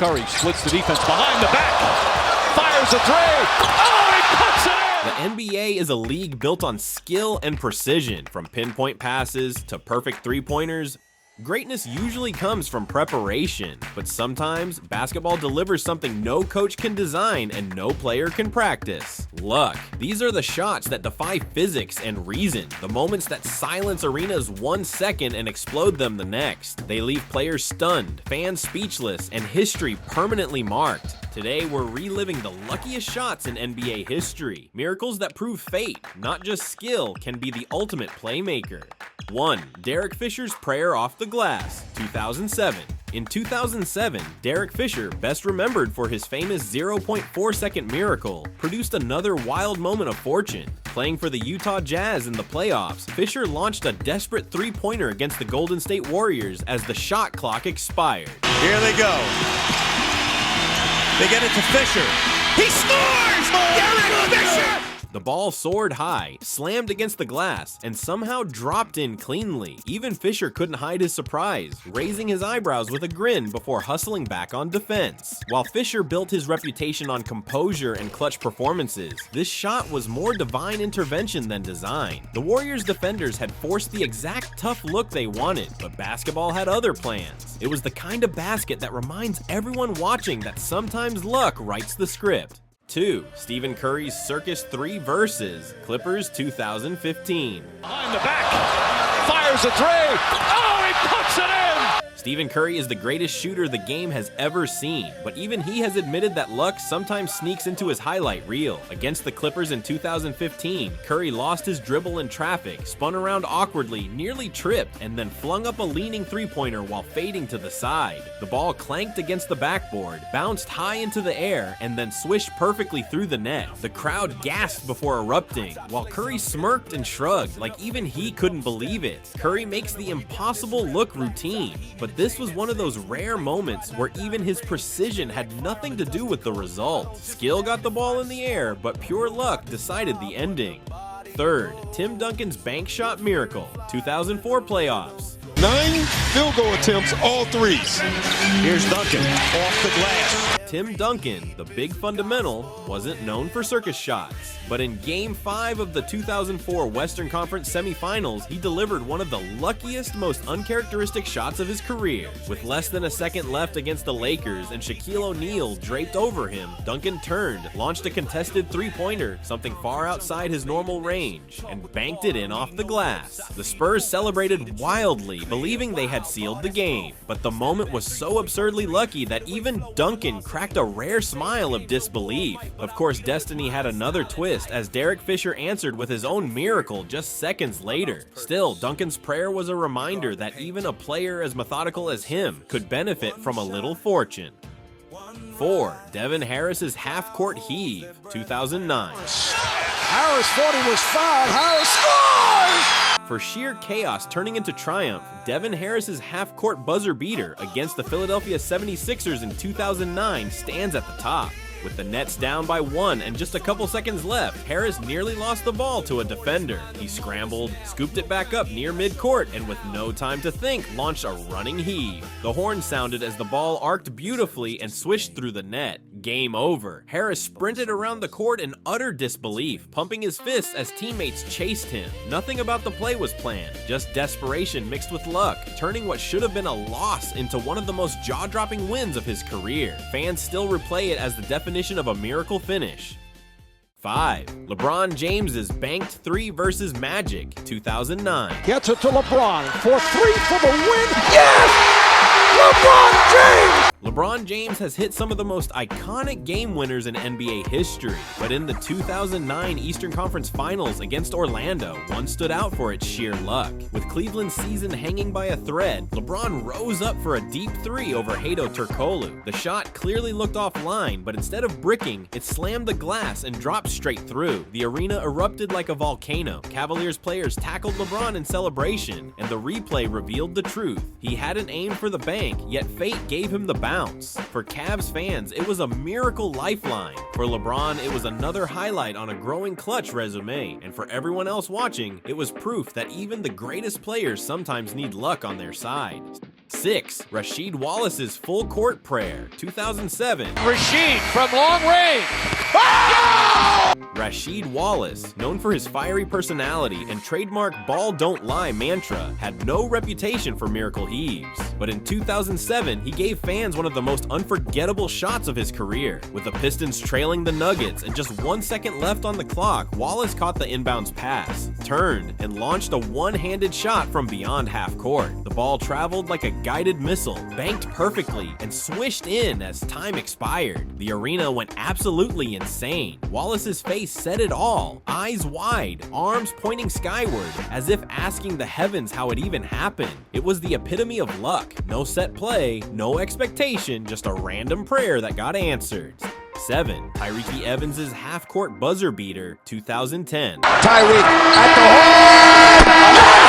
Curry splits the defense behind the back, fires a three. Oh, he puts it in! The NBA is a league built on skill and precision, from pinpoint passes to perfect three-pointers. Greatness usually comes from preparation, but sometimes basketball delivers something no coach can design and no player can practice. Luck. These are the shots that defy physics and reason, the moments that silence arenas 1 second and explode them the next. They leave players stunned, fans speechless, and history permanently marked. Today, we're reliving the luckiest shots in NBA history. Miracles that prove fate, not just skill, can be the ultimate playmaker. 1. Derek Fisher's prayer off the glass, 2007. In 2007, Derek Fisher, best remembered for his famous 0.4-second miracle, produced another wild moment of fortune. Playing for the Utah Jazz in the playoffs, Fisher launched a desperate three-pointer against the Golden State Warriors as the shot clock expired. Here they go. They get it to Fisher. He scores! Derek Fisher! The ball soared high, slammed against the glass, and somehow dropped in cleanly. Even Fisher couldn't hide his surprise, raising his eyebrows with a grin before hustling back on defense. While Fisher built his reputation on composure and clutch performances, this shot was more divine intervention than design. The Warriors defenders had forced the exact tough look they wanted, but basketball had other plans. It was the kind of basket that reminds everyone watching that sometimes luck writes the script. 2. Stephen Curry's Circus 3 versus Clippers 2015. Behind the back, fires a three. Oh, he puts it in! Stephen Curry is the greatest shooter the game has ever seen, but even he has admitted that luck sometimes sneaks into his highlight reel. Against the Clippers in 2015, Curry lost his dribble in traffic, spun around awkwardly, nearly tripped, and then flung up a leaning three-pointer while fading to the side. The ball clanked against the backboard, bounced high into the air, and then swished perfectly through the net. The crowd gasped before erupting, while Curry smirked and shrugged like even he couldn't believe it. Curry makes the impossible look routine, but this was one of those rare moments where even his precision had nothing to do with the result. Skill got the ball in the air, but pure luck decided the ending. 3rd, Tim Duncan's bank shot miracle, 2004 playoffs. 9 field goal attempts, all threes. Here's Duncan off the glass. Tim Duncan, the big fundamental, wasn't known for circus shots. But in Game 5 of the 2004 Western Conference semifinals, he delivered one of the luckiest, most uncharacteristic shots of his career. With less than a second left against the Lakers and Shaquille O'Neal draped over him, Duncan turned, launched a contested three-pointer, something far outside his normal range, and banked it in off the glass. The Spurs celebrated wildly, believing they had sealed the game. But the moment was so absurdly lucky that even Duncan cracked a rare smile of disbelief. Of course, destiny had another twist as Derek Fisher answered with his own miracle just seconds later. Still, Duncan's prayer was a reminder that even a player as methodical as him could benefit from a little fortune. 4. Devin Harris's half-court heave, 2009. Harris thought he was fouled. Harris scores! For sheer chaos turning into triumph, Devin Harris's half-court buzzer beater against the Philadelphia 76ers in 2009 stands at the top. With the Nets down by 1 and just a couple seconds left, Harris nearly lost the ball to a defender. He scrambled, scooped it back up near midcourt, and with no time to think, launched a running heave. The horn sounded as the ball arced beautifully and swished through the net. Game over. Harris sprinted around the court in utter disbelief, pumping his fists as teammates chased him. Nothing about the play was planned, just desperation mixed with luck, turning what should have been a loss into one of the most jaw-dropping wins of his career. Fans still replay it as the definition of a miracle finish. 5. LeBron James's banked 3 versus Magic, 2009. Gets it to LeBron for 3 for the win. Yes! LeBron James! LeBron James has hit some of the most iconic game winners in NBA history, but in the 2009 Eastern Conference Finals against Orlando, one stood out for its sheer luck. With Cleveland's season hanging by a thread, LeBron rose up for a deep 3 over Hedo Turkoglu. The shot clearly looked offline, but instead of bricking, it slammed the glass and dropped straight through. The arena erupted like a volcano. Cavaliers players tackled LeBron in celebration, and the replay revealed the truth. He hadn't aimed for the bank, yet fate gave him the bounce. For Cavs fans, it was a miracle lifeline. For LeBron, it was another highlight on a growing clutch resume. And for everyone else watching, it was proof that even the greatest players sometimes need luck on their side. 6. Rasheed Wallace's full court prayer, 2007. Rasheed from long range. Rasheed Wallace, known for his fiery personality and trademark ball don't lie mantra, had no reputation for miracle heaves. But in 2007, he gave fans one of the most unforgettable shots of his career. With the Pistons trailing the Nuggets and just 1 second left on the clock, Wallace caught the inbounds pass, turned, and launched a one-handed shot from beyond half court. The ball traveled like a guided missile, banked perfectly, and swished in as time expired. The arena went absolutely insane. Wallace's face said it all, eyes wide, arms pointing skyward, as if asking the heavens how it even happened. It was the epitome of luck. No set play, no expectation, just a random prayer that got answered. 7. Tyreke Evans' half-court buzzer beater, 2010. Tyreek at the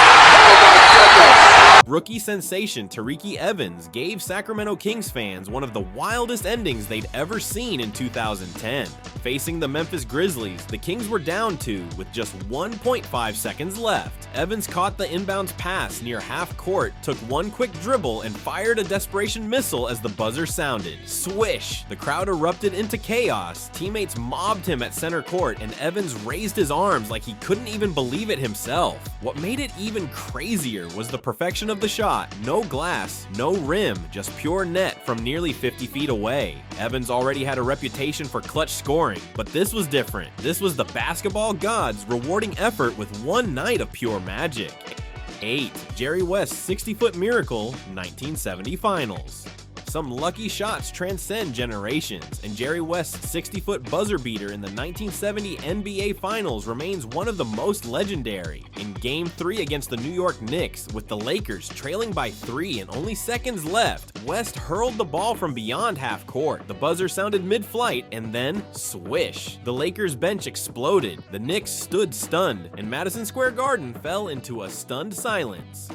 Rookie sensation Tyreke Evans gave Sacramento Kings fans one of the wildest endings they'd ever seen in 2010. Facing the Memphis Grizzlies, the Kings were down 2 with just 1.5 seconds left. Evans caught the inbounds pass near half court, took one quick dribble, and fired a desperation missile as the buzzer sounded. Swish! The crowd erupted into chaos. Teammates mobbed him at center court, and Evans raised his arms like he couldn't even believe it himself. What made it even crazier was the perfection of the shot. No glass, no rim, just pure net from nearly 50 feet away. Evans already had a reputation for clutch scoring, but this was different. This was the basketball gods rewarding effort with one night of pure magic. 8. Jerry West's 60-foot miracle, 1970 finals. Some lucky shots transcend generations, and Jerry West's 60-foot buzzer beater in the 1970 NBA Finals remains one of the most legendary. In Game 3 against the New York Knicks, with the Lakers trailing by 3 and only seconds left, West hurled the ball from beyond half court. The buzzer sounded mid-flight, and then swish. The Lakers bench exploded, the Knicks stood stunned, and Madison Square Garden fell into a stunned silence.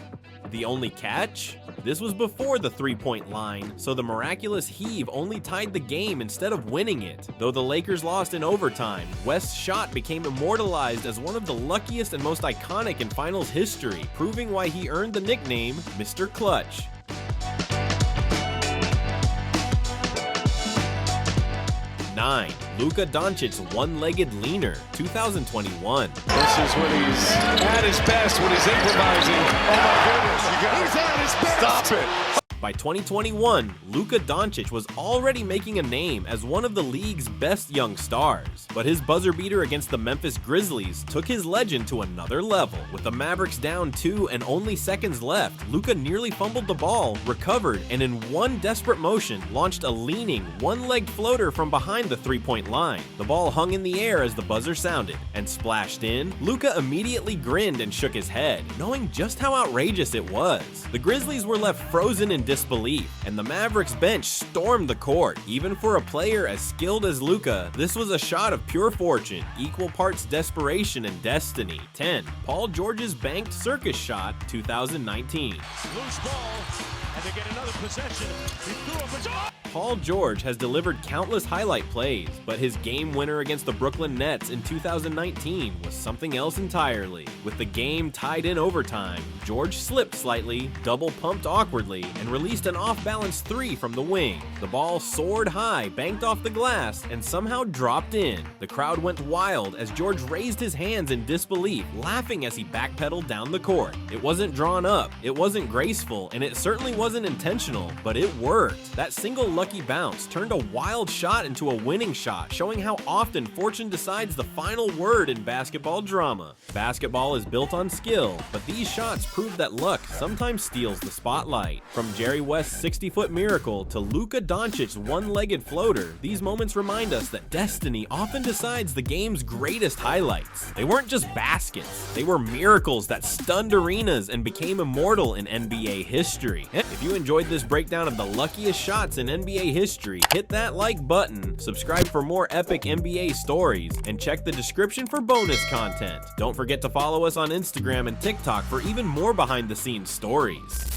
The only catch? This was before the three-point line, so the miraculous heave only tied the game instead of winning it. Though the Lakers lost in overtime, West's shot became immortalized as one of the luckiest and most iconic in finals history, proving why he earned the nickname Mr. Clutch. 9. Luka Doncic's one-legged leaner, 2021. This is when he's at his best, when he's improvising. Oh my goodness, he's at his best. Stop it. By 2021, Luka Doncic was already making a name as one of the league's best young stars. But his buzzer beater against the Memphis Grizzlies took his legend to another level. With the Mavericks down 2 and only seconds left, Luka nearly fumbled the ball, recovered, and in one desperate motion, launched a leaning, one-legged floater from behind the three-point line. The ball hung in the air as the buzzer sounded, and splashed in. Luka immediately grinned and shook his head, knowing just how outrageous it was. The Grizzlies were left frozen in disbelief, and the Mavericks bench stormed the court. Even for a player as skilled as Luka, this was a shot of pure fortune, equal parts desperation and destiny. 10. Paul George's banked circus shot, 2019. Loose ball, and they get another possession. He threw up his arm. Paul George has delivered countless highlight plays, but his game winner against the Brooklyn Nets in 2019 was something else entirely. With the game tied in overtime, George slipped slightly, double pumped awkwardly, and released an off-balance three from the wing. The ball soared high, banked off the glass, and somehow dropped in. The crowd went wild as George raised his hands in disbelief, laughing as he backpedaled down the court. It wasn't drawn up, it wasn't graceful, and it certainly wasn't intentional, but it worked. That single lucky bounce turned a wild shot into a winning shot, showing how often fortune decides the final word in basketball drama. Basketball is built on skill, but these shots prove that luck sometimes steals the spotlight. From Jerry West's 60-foot miracle to Luka Doncic's one-legged floater, these moments remind us that destiny often decides the game's greatest highlights. They weren't just baskets, they were miracles that stunned arenas and became immortal in NBA history. If you enjoyed this breakdown of the luckiest shots in NBA history, hit that like button, subscribe for more epic NBA stories, and check the description for bonus content. Don't forget to follow us on Instagram and TikTok for even more behind-the-scenes stories.